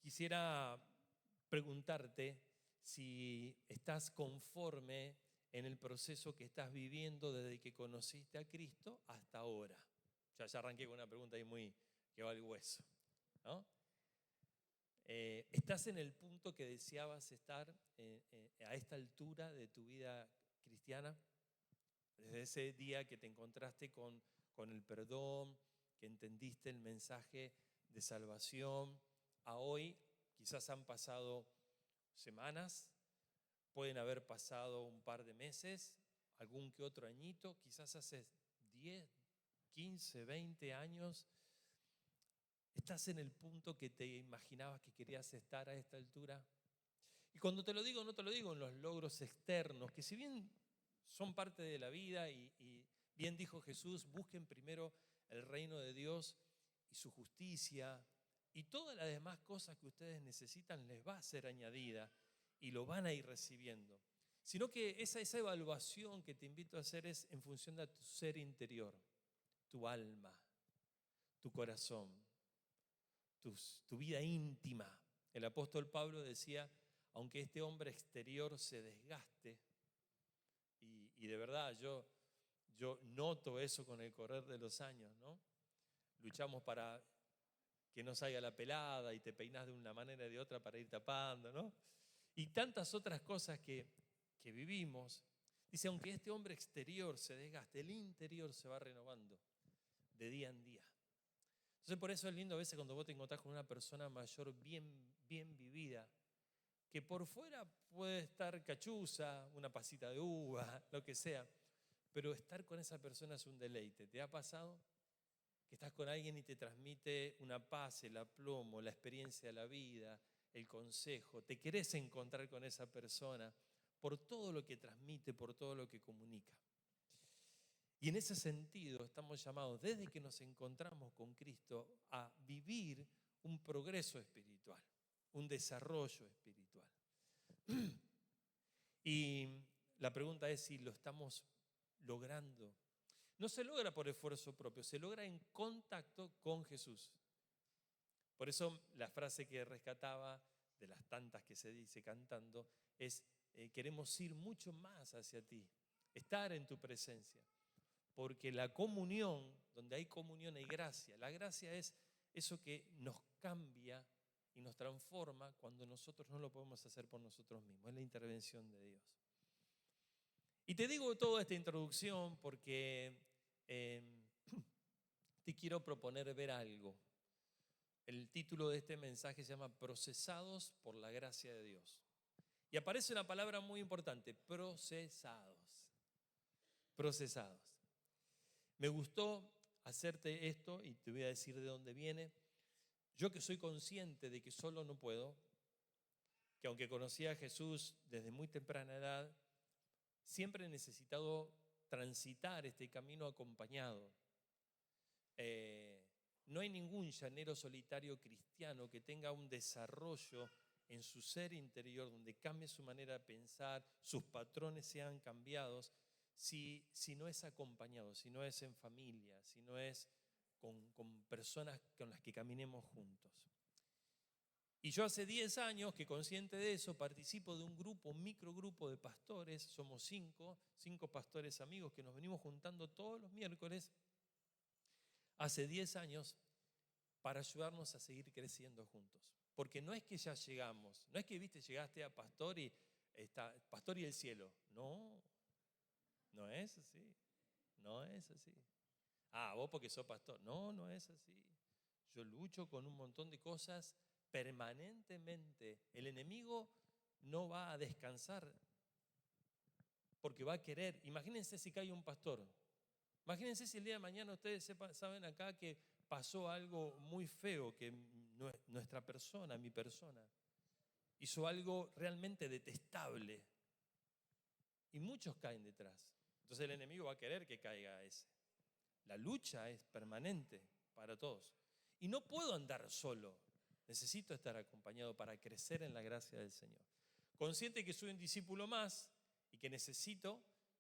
Quisiera preguntarte si estás conforme en el proceso que estás viviendo desde que conociste a Cristo hasta ahora. Ya arranqué con una pregunta ahí muy que va al hueso, ¿no? ¿Estás en el punto que deseabas estar a esta altura de tu vida cristiana? Desde ese día que te encontraste con el perdón, que entendiste el mensaje de salvación, a hoy quizás han pasado semanas, pueden haber pasado un par de meses, algún que otro añito, quizás hace 10, 15, 20 años. ¿Estás en el punto que te imaginabas que querías estar a esta altura? Y cuando te lo digo, no te lo digo en los logros externos, que si bien son parte de la vida y bien dijo Jesús, busquen primero el reino de Dios y su justicia, y todas las demás cosas que ustedes necesitan les va a ser añadida y lo van a ir recibiendo. Sino que esa evaluación que te invito a hacer es en función de tu ser interior, tu alma, tu corazón, tu vida íntima. El apóstol Pablo decía, aunque este hombre exterior se desgaste, y de verdad yo noto eso con el correr de los años, ¿no? Luchamos para que no salga la pelada y te peinás de una manera y de otra para ir tapando, ¿no? Y tantas otras cosas que vivimos. Dice, aunque este hombre exterior se desgaste, el interior se va renovando de día en día. Entonces por eso es lindo a veces cuando vos te encontrás con una persona mayor bien vivida, que por fuera puede estar cachuza, una pasita de uva, lo que sea, pero estar con esa persona es un deleite. ¿Te ha pasado? Que estás con alguien y te transmite una paz, el aplomo, la experiencia de la vida, el consejo. Te querés encontrar con esa persona por todo lo que transmite, por todo lo que comunica. Y en ese sentido estamos llamados, desde que nos encontramos con Cristo, a vivir un progreso espiritual, un desarrollo espiritual. Y la pregunta es si lo estamos logrando. No se logra por esfuerzo propio, se logra en contacto con Jesús. Por eso la frase que rescataba, de las tantas que se dice cantando, es queremos ir mucho más hacia ti, estar en tu presencia. Porque la comunión, donde hay comunión hay gracia. La gracia es eso que nos cambia y nos transforma cuando nosotros no lo podemos hacer por nosotros mismos. Es la intervención de Dios. Y te digo toda esta introducción porque te quiero proponer ver algo. El título de este mensaje se llama Procesados por la gracia de Dios. Y aparece una palabra muy importante, procesados. Procesados. Me gustó hacerte esto y te voy a decir de dónde viene. Yo que soy consciente de que solo no puedo, que aunque conocí a Jesús desde muy temprana edad, siempre he necesitado transitar este camino acompañado. No hay ningún llanero solitario cristiano que tenga un desarrollo en su ser interior, donde cambie su manera de pensar, sus patrones sean cambiados, si no es acompañado, si no es en familia, si no es con personas con las que caminemos juntos. Y yo hace 10 años que consciente de eso participo de un grupo, un microgrupo de pastores, somos 5 pastores amigos que nos venimos juntando todos los miércoles, hace 10 años, para ayudarnos a seguir creciendo juntos. Porque no es que ya llegamos, no es que llegaste a pastor y está pastor y el cielo. No, no es así, no es así. Ah, vos porque sos pastor. No, no es así. Yo lucho con un montón de cosas permanentemente. El enemigo no va a descansar porque va a querer. Imagínense si cae un pastor. Imagínense si el día de mañana ustedes saben acá que pasó algo muy feo, que nuestra persona, mi persona, hizo algo realmente detestable. Y muchos caen detrás. Entonces el enemigo va a querer que caiga ese. La lucha es permanente para todos. Y no puedo andar solo. Necesito estar acompañado para crecer en la gracia del Señor. Consciente que soy un discípulo más y que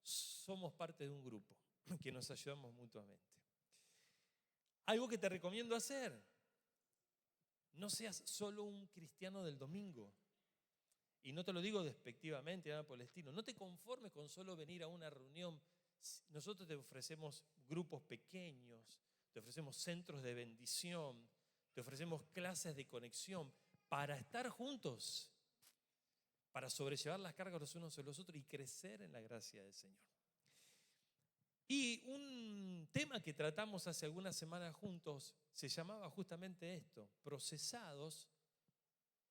somos parte de un grupo que nos ayudamos mutuamente. Algo que te recomiendo hacer no seas solo un cristiano del domingo. Y no te lo digo despectivamente, nada por el estilo. No te conformes con solo venir a una reunión. Nosotros te ofrecemos grupos pequeños, te ofrecemos centros de bendición, te ofrecemos clases de conexión para estar juntos, para sobrellevar las cargas los unos sobre los otros y crecer en la gracia del Señor. Y un tema que tratamos hace algunas semanas juntos se llamaba justamente esto: procesados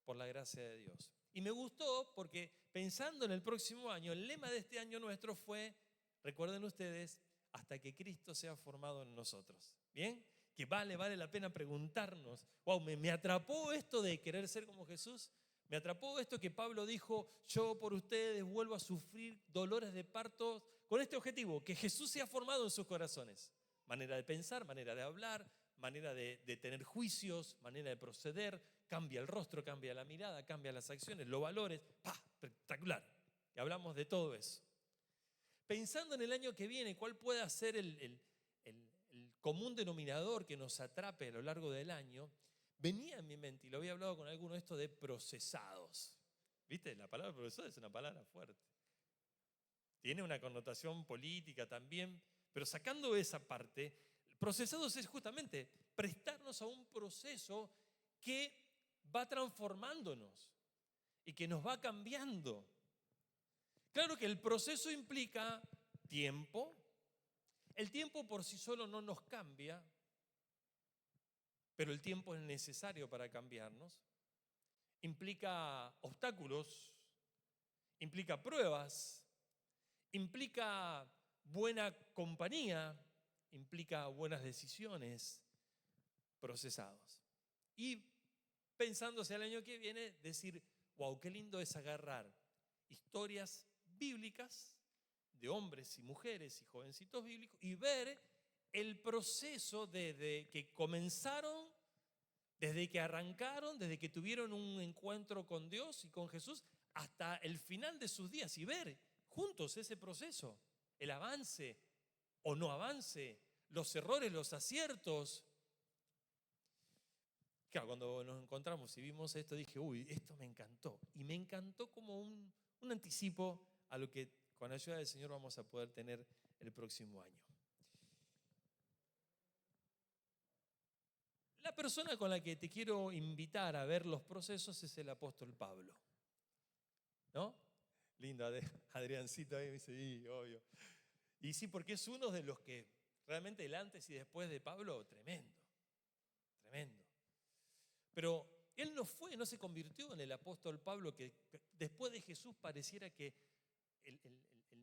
por la gracia de Dios. Y me gustó porque pensando en el próximo año, el lema de este año nuestro fue, recuerden ustedes, hasta que Cristo sea formado en nosotros. ¿Bien? Que vale la pena preguntarnos, wow, me atrapó esto de querer ser como Jesús. Me atrapó esto que Pablo dijo, yo por ustedes vuelvo a sufrir dolores de parto con este objetivo, que Jesús sea formado en sus corazones. Manera de pensar, manera de hablar, manera de tener juicios, manera de proceder, cambia el rostro, cambia la mirada, cambia las acciones, los valores. ¡Pah! Espectacular. Y hablamos de todo eso. Pensando en el año que viene, ¿cuál puede ser el común denominador que nos atrape a lo largo del año? Venía en mi mente, y lo había hablado con alguno, esto de procesados. ¿Viste? La palabra procesado es una palabra fuerte. Tiene una connotación política también, pero sacando esa parte, procesados es justamente prestarnos a un proceso que va transformándonos y que nos va cambiando. Claro que el proceso implica tiempo. El tiempo por sí solo no nos cambia, pero el tiempo es necesario para cambiarnos. Implica obstáculos, implica pruebas, implica buena compañía, implica buenas decisiones, procesados. Y pensando hacia el año que viene, decir, wow, qué lindo es agarrar historias bíblicas de hombres y mujeres y jovencitos bíblicos y ver el proceso desde que comenzaron, desde que arrancaron, desde que tuvieron un encuentro con Dios y con Jesús, hasta el final de sus días y ver juntos ese proceso, el avance o no avance, los errores, los aciertos. Claro, cuando nos encontramos y vimos esto, dije, uy, esto me encantó. Y me encantó como un anticipo a lo que con la ayuda del Señor vamos a poder tener el próximo año. La persona con la que te quiero invitar a ver los procesos es el apóstol Pablo. ¿No? Linda, Adriancita ahí me dice, sí, obvio. Y sí, porque es uno de los que realmente el antes y después de Pablo, tremendo, tremendo. Pero él no se convirtió en el apóstol Pablo que después de Jesús pareciera que el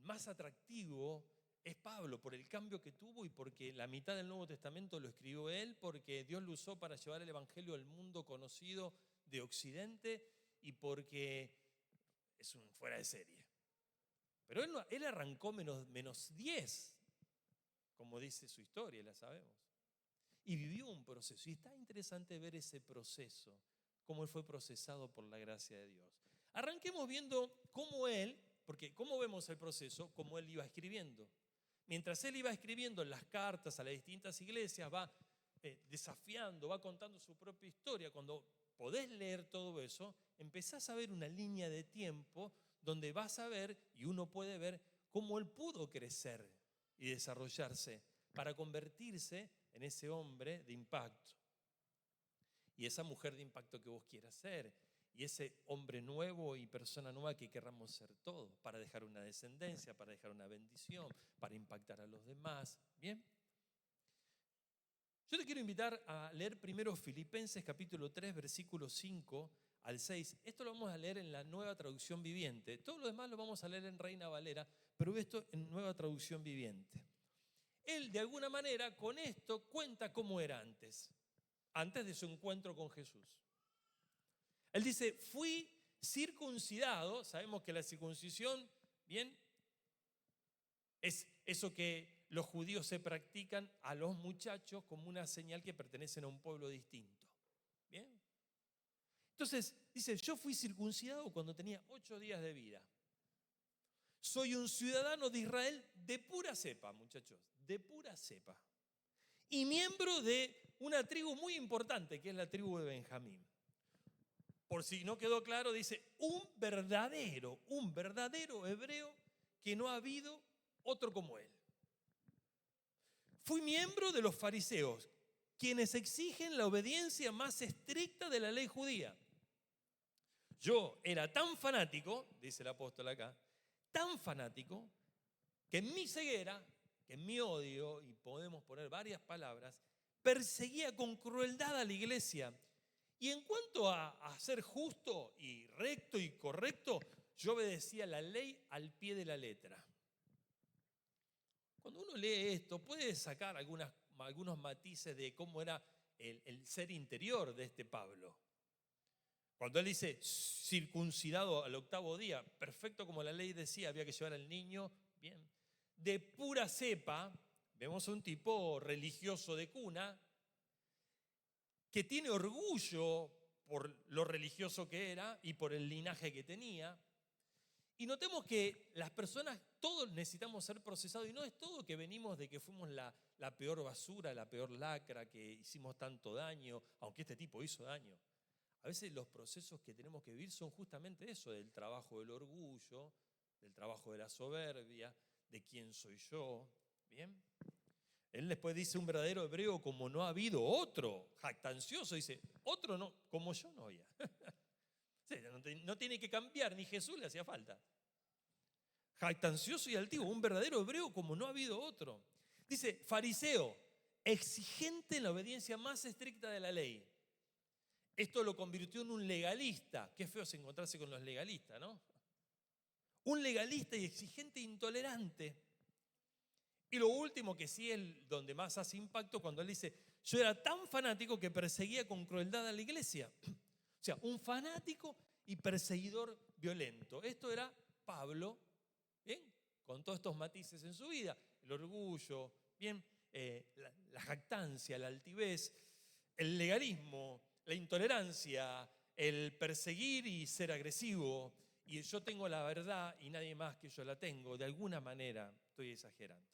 más atractivo es Pablo por el cambio que tuvo y porque la mitad del Nuevo Testamento lo escribió él, porque Dios lo usó para llevar el evangelio al mundo conocido de Occidente y porque es un fuera de serie. Pero él arrancó menos 10, como dice su historia, la sabemos. Y vivió un proceso. Y está interesante ver ese proceso, cómo él fue procesado por la gracia de Dios. Arranquemos viendo cómo él, porque ¿cómo vemos el proceso? Cómo él iba escribiendo. Mientras él iba escribiendo las cartas a las distintas iglesias, va desafiando, va contando su propia historia. Cuando podés leer todo eso, empezás a ver una línea de tiempo donde vas a ver y uno puede ver cómo él pudo crecer y desarrollarse para convertirse en ese hombre de impacto y esa mujer de impacto que vos quieras ser y ese hombre nuevo y persona nueva que querramos ser todos para dejar una descendencia, para dejar una bendición, para impactar a los demás. ¿Bien? Yo te quiero invitar a leer primero Filipenses capítulo 3, versículos 5 al 6. Esto lo vamos a leer en la Nueva Traducción Viviente. Todo lo demás lo vamos a leer en Reina Valera, pero esto en Nueva Traducción Viviente. Él, de alguna manera, con esto cuenta cómo era antes de su encuentro con Jesús. Él dice, fui circuncidado. Sabemos que la circuncisión, bien, es eso que los judíos se practican a los muchachos como una señal que pertenecen a un pueblo distinto. ¿Bien? Entonces, dice, yo fui circuncidado cuando tenía 8 días de vida. Soy un ciudadano de Israel de pura cepa, muchachos, de pura cepa. Y miembro de una tribu muy importante, que es la tribu de Benjamín. Por si no quedó claro, dice, un verdadero hebreo que no ha habido otro como él. Fui miembro de los fariseos, quienes exigen la obediencia más estricta de la ley judía. Yo era tan fanático, dice el apóstol acá, tan fanático, que en mi ceguera, que en mi odio, y podemos poner varias palabras, perseguía con crueldad a la iglesia. Y en cuanto a ser justo y recto y correcto, yo obedecía la ley al pie de la letra. Cuando uno lee esto, puede sacar algunos matices de cómo era el ser interior de este Pablo. Cuando él dice circuncidado al 8º día, perfecto como la ley decía, había que llevar al niño, bien. De pura cepa, vemos a un tipo religioso de cuna, que tiene orgullo por lo religioso que era y por el linaje que tenía. Y notemos que las personas, todos necesitamos ser procesados, y no es todo que venimos de que fuimos la peor basura, la peor lacra, que hicimos tanto daño, aunque este tipo hizo daño. A veces los procesos que tenemos que vivir son justamente eso, del trabajo del orgullo, del trabajo de la soberbia, de quién soy yo, ¿bien? Él después dice, un verdadero hebreo como no ha habido otro, jactancioso, dice, otro no, como yo no había. No tiene que cambiar, ni Jesús le hacía falta. Jactancioso y altivo, un verdadero hebreo como no ha habido otro. Dice, fariseo, exigente en la obediencia más estricta de la ley. Esto lo convirtió en un legalista. Qué feo es encontrarse con los legalistas, ¿no? Un legalista y exigente e intolerante. Y lo último, que sí es donde más hace impacto, cuando él dice, yo era tan fanático que perseguía con crueldad a la iglesia. O sea, un fanático y perseguidor violento. Esto era Pablo, ¿bien? Con todos estos matices en su vida. El orgullo, ¿bien? La jactancia, la altivez, el legalismo, la intolerancia, el perseguir y ser agresivo. Y yo tengo la verdad y nadie más que yo la tengo. De alguna manera estoy exagerando.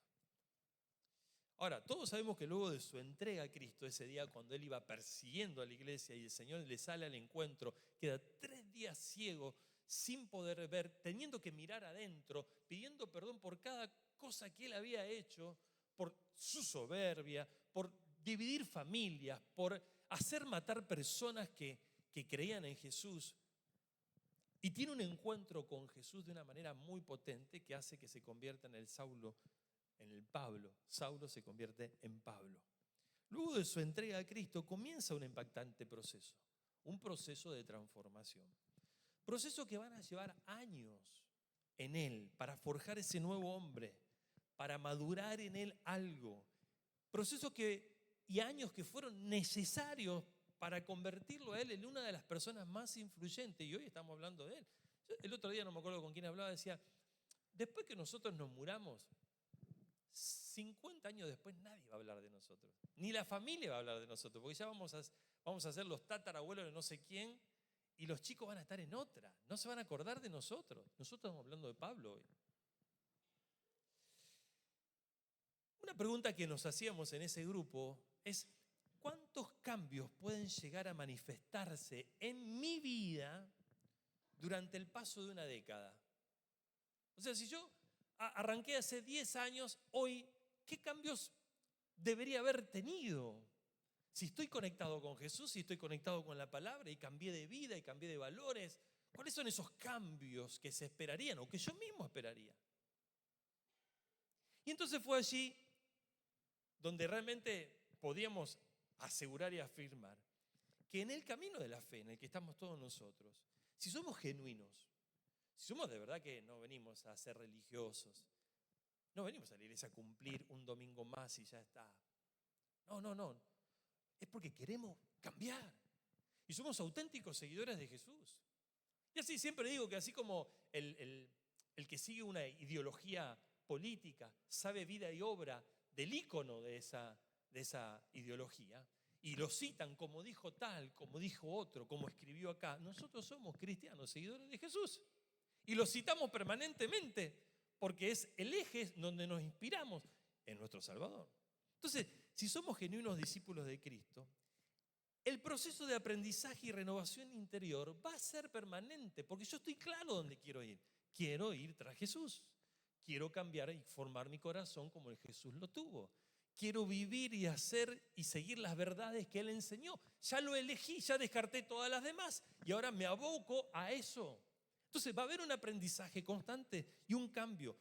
Ahora, todos sabemos que luego de su entrega a Cristo, ese día cuando él iba persiguiendo a la iglesia y el Señor le sale al encuentro, queda 3 días ciego, sin poder ver, teniendo que mirar adentro, pidiendo perdón por cada cosa que él había hecho, por su soberbia, por dividir familias, por hacer matar personas que creían en Jesús. Y tiene un encuentro con Jesús de una manera muy potente que hace que se convierta en el Saulo, en el Pablo. Saulo se convierte en Pablo. Luego de su entrega a Cristo comienza un impactante proceso, un proceso de transformación. Proceso que van a llevar años en él para forjar ese nuevo hombre, para madurar en él algo. Procesos y años que fueron necesarios para convertirlo a él en una de las personas más influyentes. Y hoy estamos hablando de él. El otro día, no me acuerdo con quién hablaba, decía, después que nosotros nos muramos, 50 años después nadie va a hablar de nosotros. Ni la familia va a hablar de nosotros, porque ya vamos a ser los tatarabuelos de no sé quién y los chicos van a estar en otra. No se van a acordar de nosotros. Nosotros estamos hablando de Pablo hoy. Una pregunta que nos hacíamos en ese grupo es, ¿cuántos cambios pueden llegar a manifestarse en mi vida durante el paso de una década? O sea, si yo arranqué hace 10 años, hoy, ¿qué cambios debería haber tenido? Si estoy conectado con Jesús, si estoy conectado con la palabra y cambié de vida y cambié de valores, ¿cuáles son esos cambios que se esperarían o que yo mismo esperaría? Y entonces fue allí donde realmente podíamos asegurar y afirmar que en el camino de la fe en el que estamos todos nosotros, si somos genuinos, si somos de verdad que no venimos a ser religiosos, no venimos a la iglesia a cumplir un domingo más y ya está. No. Es porque queremos cambiar. Y somos auténticos seguidores de Jesús. Y así siempre digo que así como el que sigue una ideología política sabe vida y obra del ícono de esa ideología, y lo citan como dijo tal, como dijo otro, como escribió acá, nosotros somos cristianos, seguidores de Jesús. Y lo citamos permanentemente porque es el eje donde nos inspiramos en nuestro Salvador. Entonces, si somos genuinos discípulos de Cristo, el proceso de aprendizaje y renovación interior va a ser permanente, porque yo estoy claro dónde quiero ir. Quiero ir tras Jesús. Quiero cambiar y formar mi corazón como el Jesús lo tuvo. Quiero vivir y hacer y seguir las verdades que Él enseñó. Ya lo elegí, ya descarté todas las demás y ahora me aboco a eso. Entonces va a haber un aprendizaje constante y un cambio.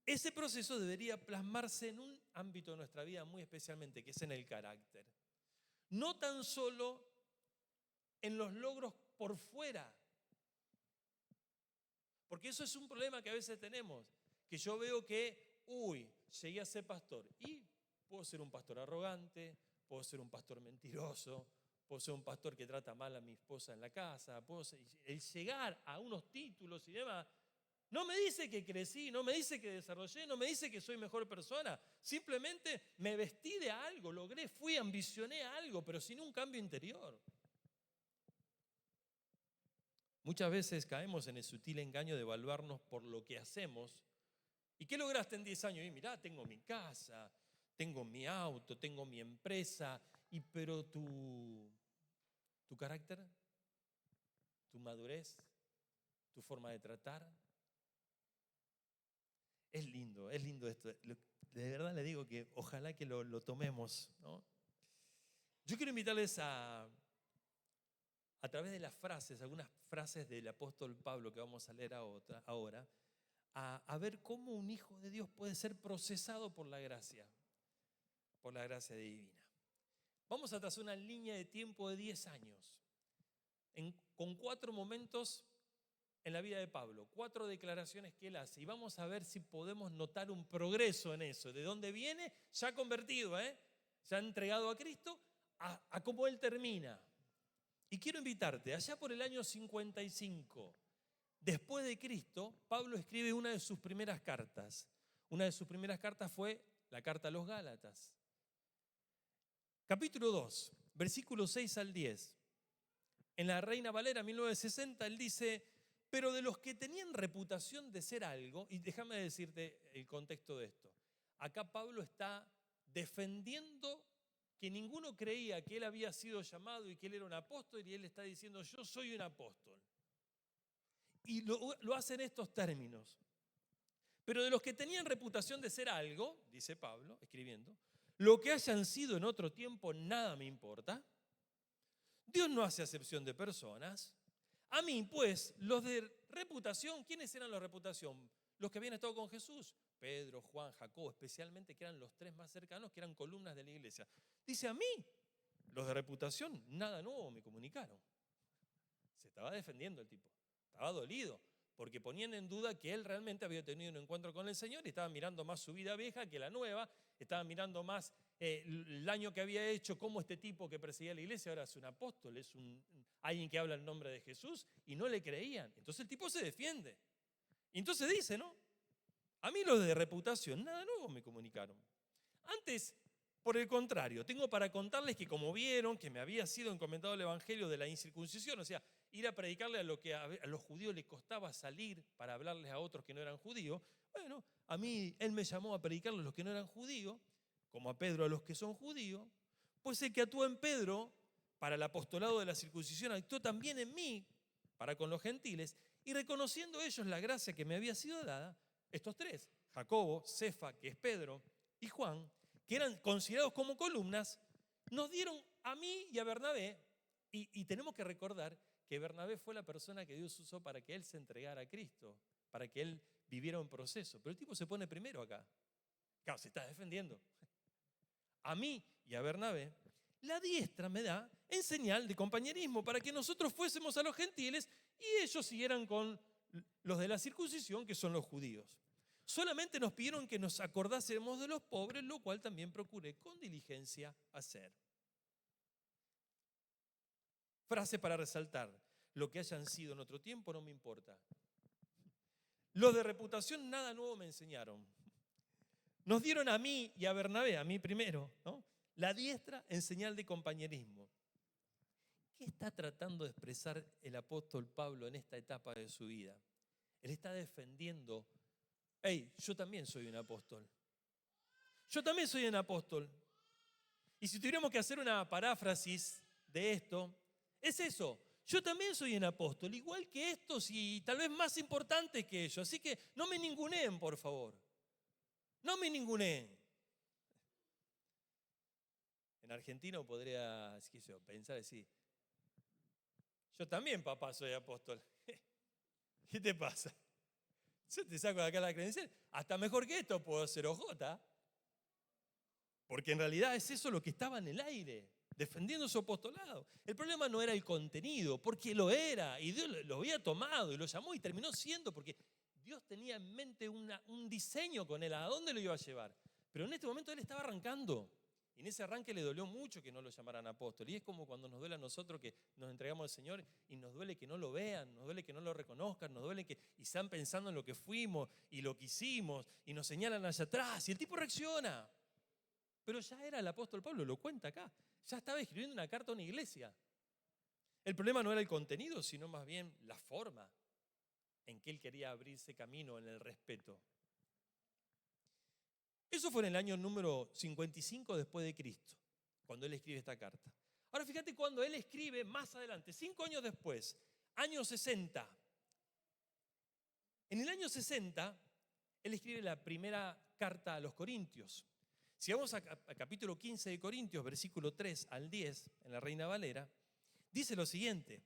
Ese proceso debería plasmarse en un ámbito de nuestra vida muy especialmente, que es en el carácter. No tan solo en los logros por fuera, porque eso es un problema que a veces tenemos, que yo veo que, llegué a ser pastor y puedo ser un pastor arrogante, puedo ser un pastor mentiroso, puedo ser un pastor que trata mal a mi esposa en la casa, el llegar a unos títulos y demás, no me dice que crecí, no me dice que desarrollé, no me dice que soy mejor persona. Simplemente me vestí de algo, logré, ambicioné algo, pero sin un cambio interior. Muchas veces caemos en el sutil engaño de evaluarnos por lo que hacemos. ¿Y qué lograste en 10 años? Y mirá, tengo mi casa, tengo mi auto, tengo mi empresa, pero tu carácter, tu madurez, tu forma de tratar. Es lindo esto. De verdad le digo que ojalá que lo tomemos, ¿no? Yo quiero invitarles a través de las frases, algunas frases del apóstol Pablo que vamos a leer ahora, a ver cómo un hijo de Dios puede ser procesado por la gracia divina. Vamos a trazar una línea de tiempo de 10 años, con 4 momentos en la vida de Pablo, 4 declaraciones que él hace, y vamos a ver si podemos notar un progreso en eso, de dónde viene, ya convertido, ya entregado a Cristo, a cómo él termina. Y quiero invitarte, allá por el año 55, después de Cristo, Pablo escribe una de sus primeras cartas. Una de sus primeras cartas fue la carta a los Gálatas. Capítulo 2, versículos 6 al 10. En la Reina Valera 1960, él dice: pero de los que tenían reputación de ser algo, y déjame decirte el contexto de esto. Acá Pablo está defendiendo que ninguno creía que él había sido llamado y que él era un apóstol, y él está diciendo: yo soy un apóstol. Y lo hace en estos términos. Pero de los que tenían reputación de ser algo, dice Pablo, escribiendo, lo que hayan sido en otro tiempo, nada me importa. Dios no hace acepción de personas. A mí, pues, los de reputación, ¿quiénes eran los de reputación? Los que habían estado con Jesús. Pedro, Juan, Jacobo, especialmente, que eran los 3 más cercanos, que eran columnas de la iglesia. Dice: a mí, los de reputación, nada nuevo me comunicaron. Se estaba defendiendo el tipo, estaba dolido, porque ponían en duda que él realmente había tenido un encuentro con el Señor y estaba mirando más su vida vieja que la nueva, estaba mirando más el daño que había hecho, cómo este tipo que perseguía a la iglesia ahora es un apóstol, es alguien que habla en nombre de Jesús, y no le creían. Entonces el tipo se defiende. Y entonces dice, ¿no? A mí los de reputación, nada nuevo me comunicaron. Antes, por el contrario, tengo para contarles que, como vieron, que me había sido encomendado el evangelio de la incircuncisión, o sea, ir a predicarle a lo que a los judíos les costaba salir para hablarles a otros que no eran judíos. Bueno, a mí él me llamó a predicarle a los que no eran judíos, como a Pedro a los que son judíos. Pues el que actuó en Pedro para el apostolado de la circuncisión actuó también en mí para con los gentiles, y reconociendo ellos la gracia que me había sido dada, estos 3, Jacobo, Cefa, que es Pedro, y Juan, que eran considerados como columnas, nos dieron a mí y a Bernabé, y tenemos que recordar que Bernabé fue la persona que Dios usó para que él se entregara a Cristo, para que él viviera un proceso. Pero el tipo se pone primero acá. Claro, se está defendiendo. A mí y a Bernabé, la diestra me da en señal de compañerismo para que nosotros fuésemos a los gentiles y ellos siguieran con los de la circuncisión, que son los judíos. Solamente nos pidieron que nos acordásemos de los pobres, lo cual también procuré con diligencia hacer. Frase para resaltar: lo que hayan sido en otro tiempo no me importa. Los de reputación nada nuevo me enseñaron. Nos dieron a mí y a Bernabé, a mí primero, ¿no?, la diestra en señal de compañerismo. ¿Qué está tratando de expresar el apóstol Pablo en esta etapa de su vida? Él está defendiendo: hey, yo también soy un apóstol. Yo también soy un apóstol. Y si tuviéramos que hacer una paráfrasis de esto, es eso. Yo también soy un apóstol, igual que estos y tal vez más importante que ellos. Así que no me ninguneen, por favor. No me ninguneen. En argentino podría, qué sé yo, pensar así. Yo también, papá, soy apóstol. ¿Qué te pasa? Yo te saco de acá la credencial. Hasta mejor que esto puedo ser OJ. Porque en realidad es eso lo que estaba en el aire, defendiendo su apostolado. El problema no era el contenido, porque lo era. Y Dios lo había tomado y lo llamó y terminó siendo, porque Dios tenía en mente un diseño con él, a dónde lo iba a llevar. Pero en este momento él estaba arrancando. Y en ese arranque le dolió mucho que no lo llamaran apóstol. Y es como cuando nos duele a nosotros que nos entregamos al Señor y nos duele que no lo vean, nos duele que no lo reconozcan, nos duele que y están pensando en lo que fuimos y lo que hicimos y nos señalan hacia atrás. Y el tipo reacciona. Pero ya era el apóstol Pablo, lo cuenta acá. Ya estaba escribiendo una carta a una iglesia. El problema no era el contenido, sino más bien la forma en que él quería abrirse camino en el respeto. Eso fue en el año número 55 después de Cristo, cuando él escribe esta carta. Ahora fíjate cuando él escribe más adelante, 5 años después, año 60. En el año 60, él escribe la primera carta a los Corintios. Si vamos a capítulo 15 de Corintios, versículo 3 al 10, en la Reina Valera, dice lo siguiente: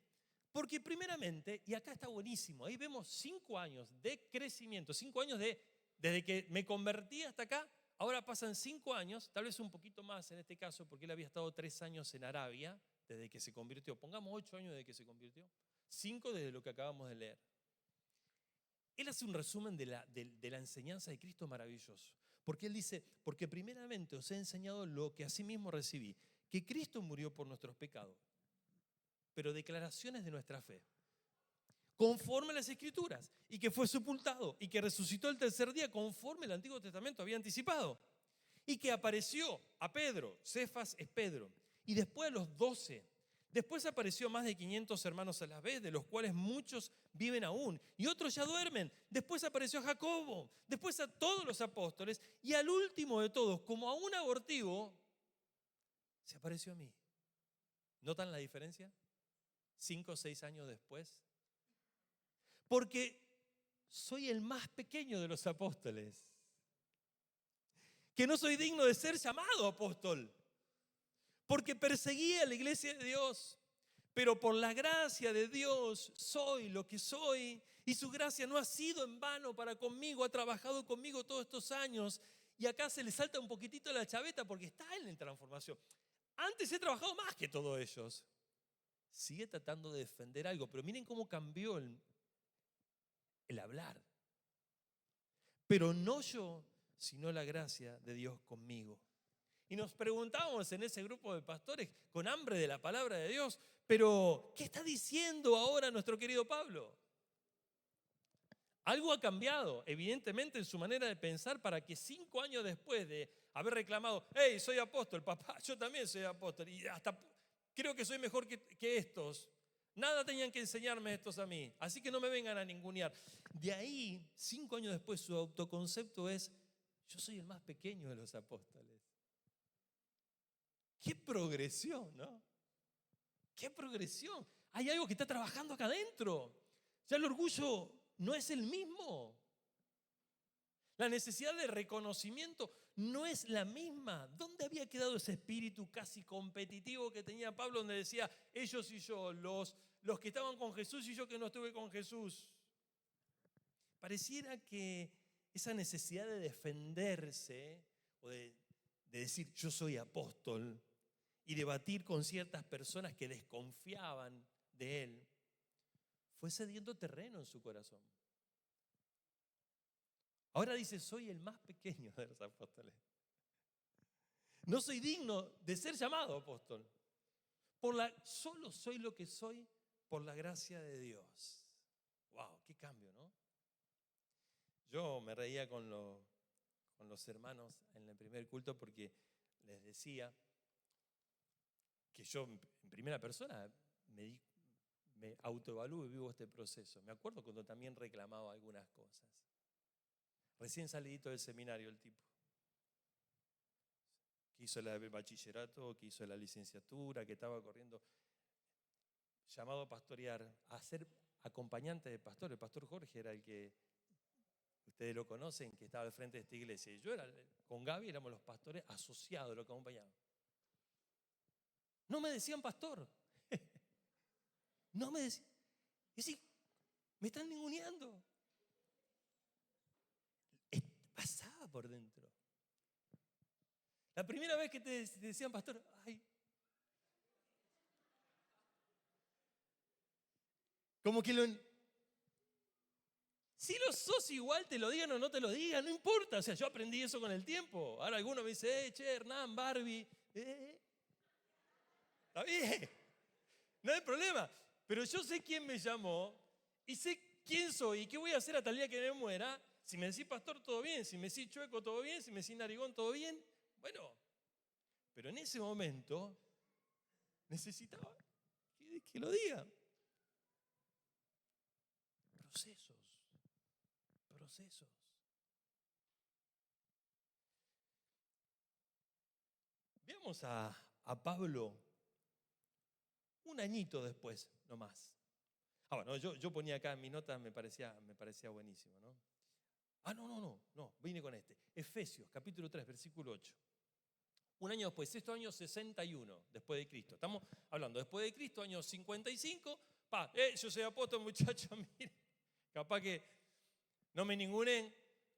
porque primeramente, y acá está buenísimo, ahí vemos 5 años de crecimiento, 5 años desde que me convertí hasta acá, ahora pasan 5 años, tal vez un poquito más en este caso, porque él había estado 3 años en Arabia, desde que se convirtió, pongamos 8 años desde que se convirtió, 5 desde lo que acabamos de leer. Él hace un resumen de la enseñanza de Cristo maravilloso. Porque él dice, porque primeramente os he enseñado lo que asimismo recibí, que Cristo murió por nuestros pecados, pero declaraciones de nuestra fe, conforme a las Escrituras, y que fue sepultado, y que resucitó el tercer día, conforme el Antiguo Testamento había anticipado, y que apareció a Pedro, Cefas es Pedro, y después a los 12. Después apareció más de 500 hermanos a la vez, de los cuales muchos viven aún y otros ya duermen. Después apareció a Jacobo, después a todos los apóstoles y al último de todos, como a un abortivo, se apareció a mí. ¿Notan la diferencia? 5 o 6 años después. Porque soy el más pequeño de los apóstoles. Que no soy digno de ser llamado apóstol. Porque perseguía a la iglesia de Dios, pero por la gracia de Dios soy lo que soy, y su gracia no ha sido en vano para conmigo, ha trabajado conmigo todos estos años, y acá se le salta un poquitito la chaveta porque está él en transformación. Antes he trabajado más que todos ellos. Sigue tratando de defender algo, pero miren cómo cambió el hablar. Pero no yo, sino la gracia de Dios conmigo. Y nos preguntábamos en ese grupo de pastores con hambre de la palabra de Dios, pero ¿qué está diciendo ahora nuestro querido Pablo? Algo ha cambiado, evidentemente, en su manera de pensar para que 5 años después de haber reclamado, hey, soy apóstol, papá, yo también soy apóstol, y hasta creo que soy mejor que estos. Nada tenían que enseñarme estos a mí, así que no me vengan a ningunear. De ahí, 5 años después, su autoconcepto es, yo soy el más pequeño de los apóstoles. ¡Qué progresión!, ¿no? ¡Qué progresión! Hay algo que está trabajando acá adentro. Ya el orgullo no es el mismo. La necesidad de reconocimiento no es la misma. ¿Dónde había quedado ese espíritu casi competitivo que tenía Pablo, donde decía, ellos y yo, los que estaban con Jesús y yo que no estuve con Jesús? Pareciera que esa necesidad de defenderse o de decir, yo soy apóstol, y debatir con ciertas personas que desconfiaban de él, fue cediendo terreno en su corazón. Ahora dice, soy el más pequeño de los apóstoles. No soy digno de ser llamado apóstol. Solo soy lo que soy por la gracia de Dios. ¡Wow! ¡Qué cambio!, ¿no? Yo me reía con los hermanos en el primer culto porque les decía que yo en primera persona me autoevalúo y vivo este proceso. Me acuerdo cuando también reclamaba algunas cosas. Recién salidito del seminario el tipo. que hizo el bachillerato, que hizo la licenciatura, que estaba corriendo, llamado a pastorear, a ser acompañante de pastor. El pastor Jorge era el que, ustedes lo conocen, que estaba al frente de esta iglesia. Y yo era, con Gaby éramos los pastores asociados, los que acompañaban. No me decían pastor. No me decían. Y sí, me están ninguneando. Pasaba por dentro. La primera vez que te decían pastor, ay. Como que si lo sos igual, te lo digan o no te lo digan, no importa. O sea, yo aprendí eso con el tiempo. Ahora alguno me dice, che, Hernán, Barbie. Está bien, no hay problema. Pero yo sé quién me llamó y sé quién soy y qué voy a hacer hasta el día que me muera. Si me decís pastor, todo bien. Si me decís chueco, todo bien. Si me decís narigón, todo bien. Bueno, pero en ese momento necesitaba que lo diga. Procesos. Veamos a Pablo un añito después, no más. Bueno, yo ponía acá en mi nota, me parecía buenísimo, ¿no? No, vine con este. Efesios, capítulo 3, versículo 8. Un año después, sexto año 61, después de Cristo. Estamos hablando, después de Cristo, año 55. Yo soy apóstol, muchachos, miren. Capaz que no me ningunen.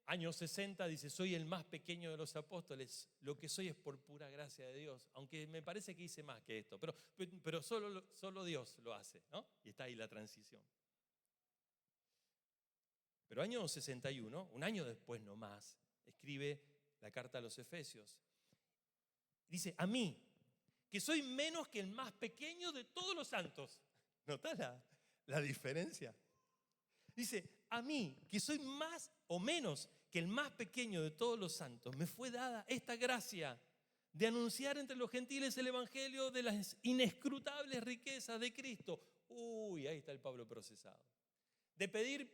Año 60 dice, soy el más pequeño de los apóstoles. Lo que soy es por pura gracia de Dios. Aunque me parece que hice más que esto. Pero solo Dios lo hace, ¿no? Y está ahí la transición. Pero año 61, un año después nomás, escribe la carta a los Efesios. Dice, a mí, que soy menos que el más pequeño de todos los santos. ¿Notás la diferencia? Dice, a mí, que soy más o menos que el más pequeño de todos los santos, me fue dada esta gracia de anunciar entre los gentiles el evangelio de las inescrutables riquezas de Cristo. Ahí está el Pablo procesado. De pedir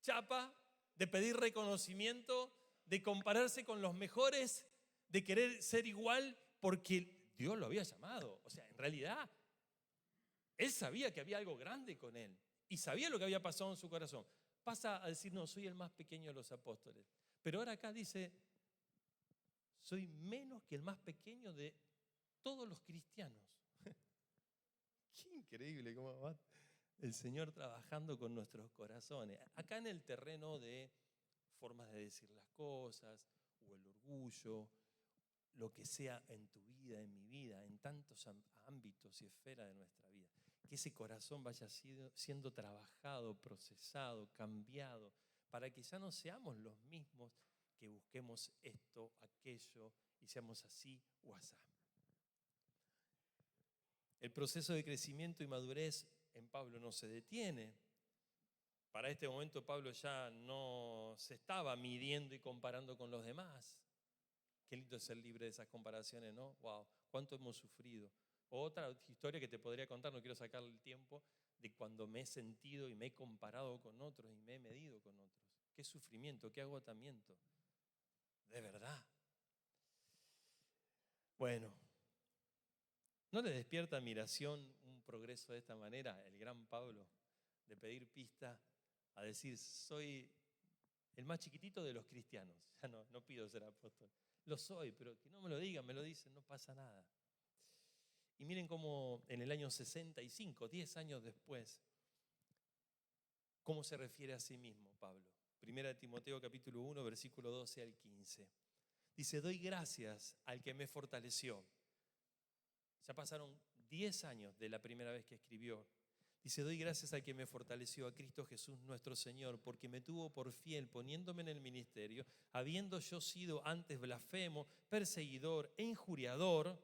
chapa, de pedir reconocimiento, de compararse con los mejores, de querer ser igual porque Dios lo había llamado. O sea, en realidad, él sabía que había algo grande con él y sabía lo que había pasado en su corazón. Pasa a decir, no, soy el más pequeño de los apóstoles. Pero ahora acá dice, soy menos que el más pequeño de todos los cristianos. Qué increíble cómo va el Señor trabajando con nuestros corazones. Acá en el terreno de formas de decir las cosas, o el orgullo, lo que sea en tu vida, en mi vida, en tantos ámbitos y esferas de nuestra vida. Que ese corazón vaya siendo trabajado, procesado, cambiado, para que ya no seamos los mismos que busquemos esto, aquello, y seamos así o asá. El proceso de crecimiento y madurez en Pablo no se detiene. Para este momento Pablo ya no se estaba midiendo y comparando con los demás. Qué lindo es ser libre de esas comparaciones, ¿no? Wow, cuánto hemos sufrido. Otra historia que te podría contar, no quiero sacarle el tiempo, de cuando me he sentido y me he comparado con otros y me he medido con otros. Qué sufrimiento, qué agotamiento. De verdad. Bueno, ¿no le despierta admiración un progreso de esta manera, el gran Pablo, de pedir pista a decir, soy el más chiquitito de los cristianos? Ya no pido ser apóstol. Lo soy, pero que no me lo digan, me lo dicen, no pasa nada. Y miren cómo en el año 65, 10 años después, cómo se refiere a sí mismo Pablo. Primera de Timoteo capítulo 1, versículo 12 al 15. Dice, doy gracias al que me fortaleció. Ya pasaron 10 años de la primera vez que escribió. Dice, doy gracias al que me fortaleció, a Cristo Jesús nuestro Señor, porque me tuvo por fiel poniéndome en el ministerio, habiendo yo sido antes blasfemo, perseguidor e injuriador,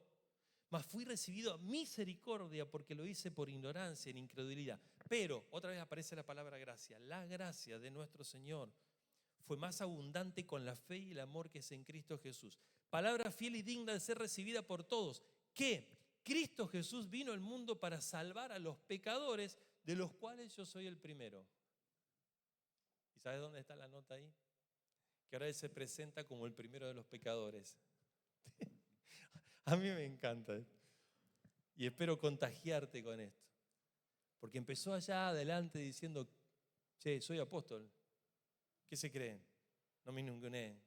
mas fui recibido a misericordia porque lo hice por ignorancia, en incredulidad. Pero, otra vez aparece la palabra gracia, la gracia de nuestro Señor fue más abundante con la fe y el amor que es en Cristo Jesús. Palabra fiel y digna de ser recibida por todos, que Cristo Jesús vino al mundo para salvar a los pecadores, de los cuales yo soy el primero. ¿Y sabes dónde está la nota ahí? Que ahora Él se presenta como el primero de los pecadores. A mí me encanta esto. Y espero contagiarte con esto. Porque empezó allá adelante diciendo, che, soy apóstol. ¿Qué se creen? No me ninguneen.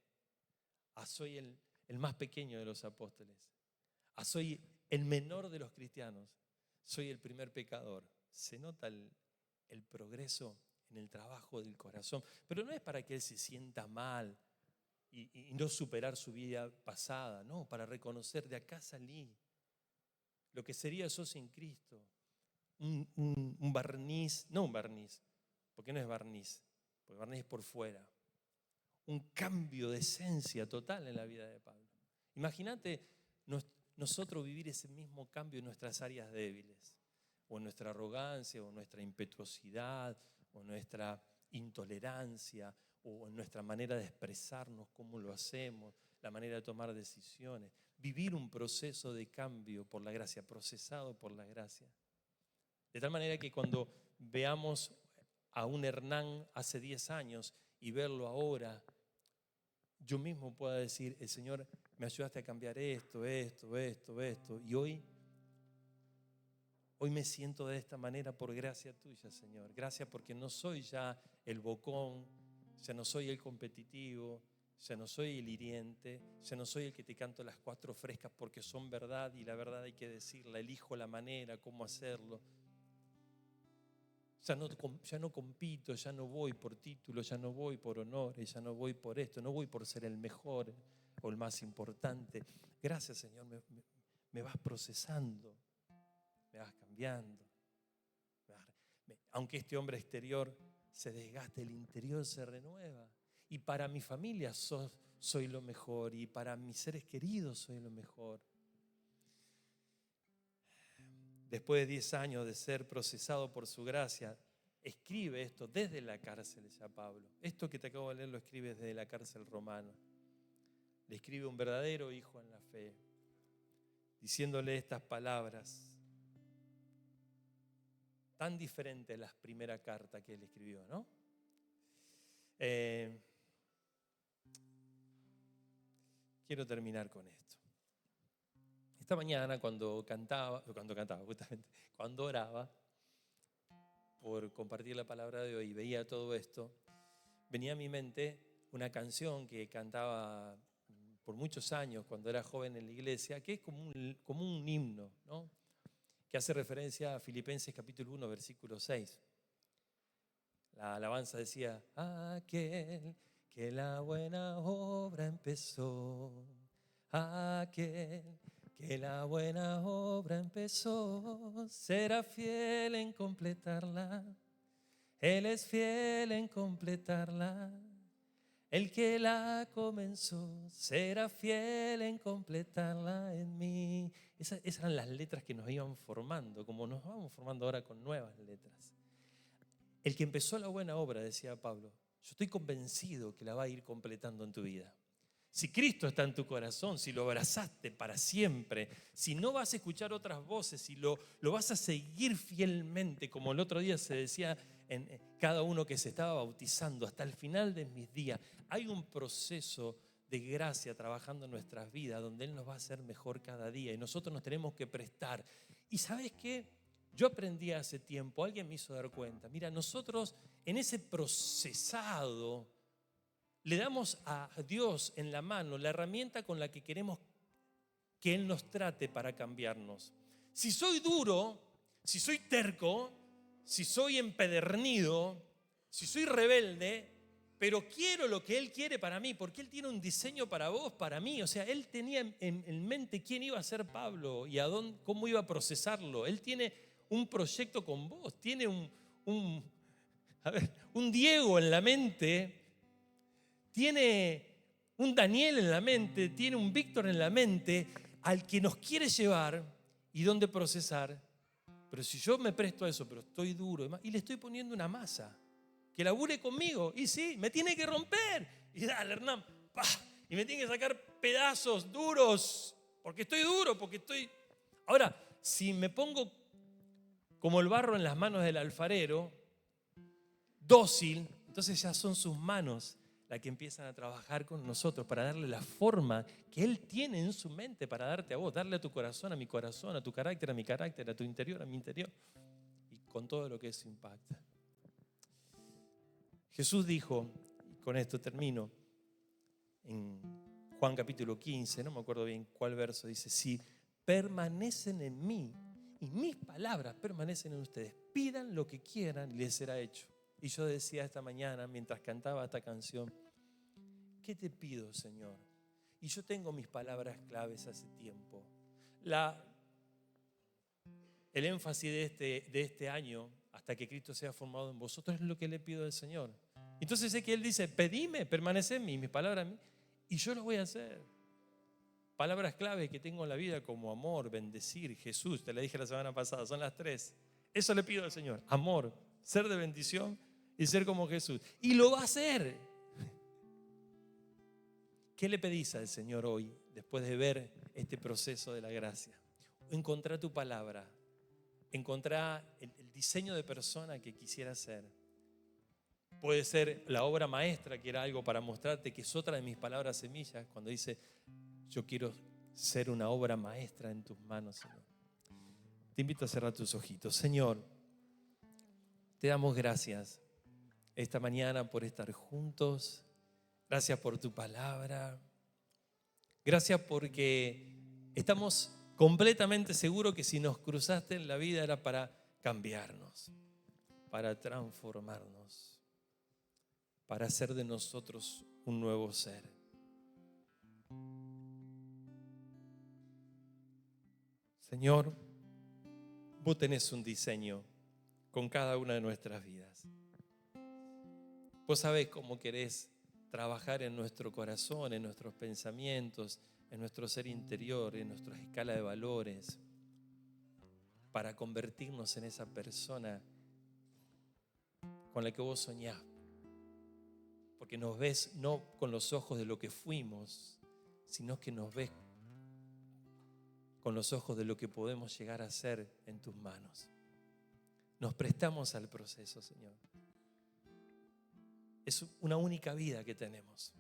Soy el más pequeño de los apóstoles. Soy el menor de los cristianos. Soy el primer pecador. Se nota el progreso en el trabajo del corazón. Pero no es para que él se sienta mal y no superar su vida pasada. No, para reconocer, de acá salí. Lo que sería yo sin Cristo. Un barniz, no un barniz, porque no es barniz, porque barniz es por fuera. Un cambio de esencia total en la vida de Pablo. Imagínate nosotros vivir ese mismo cambio en nuestras áreas débiles, o en nuestra arrogancia, o en nuestra impetuosidad, o en nuestra intolerancia, o en nuestra manera de expresarnos, cómo lo hacemos, la manera de tomar decisiones. Vivir un proceso de cambio por la gracia, procesado por la gracia. De tal manera que cuando veamos a un Hernán hace 10 años y verlo ahora, yo mismo pueda decir, el Señor me ayudaste a cambiar esto. Y hoy me siento de esta manera por gracia tuya, Señor. Gracias porque no soy ya el bocón, ya no soy el competitivo, ya no soy el hiriente, ya no soy el que te canto las 4 frescas porque son verdad y la verdad hay que decirla, elijo la manera, cómo hacerlo. Ya no compito, ya no voy por títulos, ya no voy por honores, ya no voy por esto, no voy por ser el mejor o el más importante. Gracias, Señor, me vas procesando, me vas cambiando. Aunque este hombre exterior se desgaste, el interior se renueva. Y para mi familia soy lo mejor, y para mis seres queridos soy lo mejor. Después de 10 años de ser procesado por su gracia, escribe esto desde la cárcel ya Pablo. Esto que te acabo de leer lo escribe desde la cárcel romana. Le escribe un verdadero hijo en la fe, diciéndole estas palabras tan diferentes a la primera carta que él escribió, ¿no? Quiero terminar con esto. Esta mañana cuando oraba por compartir la palabra de hoy y veía todo esto, venía a mi mente una canción que cantaba por muchos años cuando era joven en la iglesia, que es como un himno, ¿no? Que hace referencia a Filipenses capítulo 1, versículo 6. La alabanza decía, aquel que la buena obra empezó, aquel que la buena obra empezó, será fiel en completarla. Él es fiel en completarla. El que la comenzó será fiel en completarla en mí. Esas eran las letras que nos iban formando, como nos vamos formando ahora con nuevas letras. El que empezó la buena obra, decía Pablo, yo estoy convencido que la va a ir completando en tu vida. Si Cristo está en tu corazón, si lo abrazaste para siempre, si no vas a escuchar otras voces, si lo vas a seguir fielmente, como el otro día se decía en cada uno que se estaba bautizando, hasta el final de mis días, hay un proceso de gracia trabajando en nuestras vidas, donde Él nos va a hacer mejor cada día y nosotros nos tenemos que prestar. ¿Y sabes qué? Yo aprendí hace tiempo, alguien me hizo dar cuenta, mira, nosotros en ese procesado le damos a Dios en la mano la herramienta con la que queremos que Él nos trate para cambiarnos. Si soy duro, si soy terco, si soy empedernido, si soy rebelde, pero quiero lo que Él quiere para mí, porque Él tiene un diseño para vos, para mí. O sea, Él tenía en mente quién iba a ser Pablo y cómo iba a procesarlo. Él tiene un proyecto con vos, tiene un Diego en la mente, tiene un Daniel en la mente, tiene un Víctor en la mente, al que nos quiere llevar y dónde procesar. Pero si yo me presto a eso, pero estoy duro y le estoy poniendo una masa, que labure conmigo, y sí, me tiene que romper. Y dale, Hernán, ¡pah! Y me tiene que sacar pedazos duros, porque estoy duro, porque estoy... Ahora, si me pongo como el barro en las manos del alfarero, dócil, entonces ya son sus manos la que empiezan a trabajar con nosotros para darle la forma que Él tiene en su mente para darte a vos, darle a tu corazón, a mi corazón, a tu carácter, a mi carácter, a tu interior, a mi interior, y con todo lo que eso impacta. Jesús dijo, y con esto termino, en Juan capítulo 15, no me acuerdo bien cuál verso, dice: si permanecen en mí y mis palabras permanecen en ustedes, pidan lo que quieran y les será hecho. Y yo decía esta mañana, mientras cantaba esta canción, ¿qué te pido, Señor? Y yo tengo mis palabras claves hace tiempo. El énfasis de este año, hasta que Cristo sea formado en vosotros, es lo que le pido al Señor. Entonces sé que Él dice: pedime, permanece en mí, mis palabras en mí, y yo lo voy a hacer. Palabras clave que tengo en la vida como amor, bendecir, Jesús, te la dije la semana pasada, son las 3. Eso le pido al Señor: amor, ser de bendición y ser como Jesús. Y lo va a hacer. ¿Qué le pedís al Señor hoy, después de ver este proceso de la gracia? Encontrá tu palabra, encontrá el diseño de persona que quisieras ser. Puede ser la obra maestra, que era algo para mostrarte, que es otra de mis palabras semillas, cuando dice: yo quiero ser una obra maestra en tus manos, Señor. Te invito a cerrar tus ojitos. Señor, te damos gracias esta mañana por estar juntos. Gracias por tu palabra. Gracias porque estamos completamente seguros que si nos cruzaste en la vida era para cambiarnos, para transformarnos, para hacer de nosotros un nuevo ser. Señor, vos tenés un diseño con cada una de nuestras vidas. Vos sabés cómo querés trabajar en nuestro corazón, en nuestros pensamientos, en nuestro ser interior, en nuestra escala de valores, para convertirnos en esa persona con la que vos soñás. Porque nos ves no con los ojos de lo que fuimos, sino que nos ves con los ojos de lo que podemos llegar a ser en tus manos. Nos prestamos al proceso, Señor. Es una única vida que tenemos.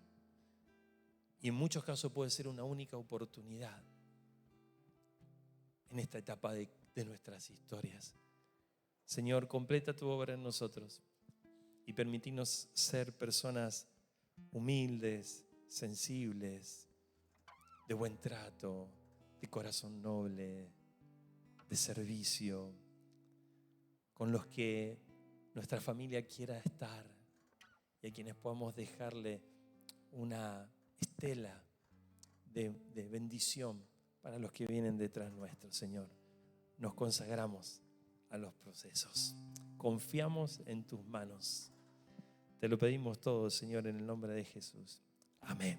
Y en muchos casos puede ser una única oportunidad en esta etapa de nuestras historias. Señor, completa tu obra en nosotros y permitirnos ser personas humildes, sensibles, de buen trato, de corazón noble, de servicio, con los que nuestra familia quiera estar y a quienes podamos dejarle una estela de bendición para los que vienen detrás nuestro. Señor, nos consagramos a los procesos. Confiamos en tus manos. Te lo pedimos todo, Señor, en el nombre de Jesús. Amén.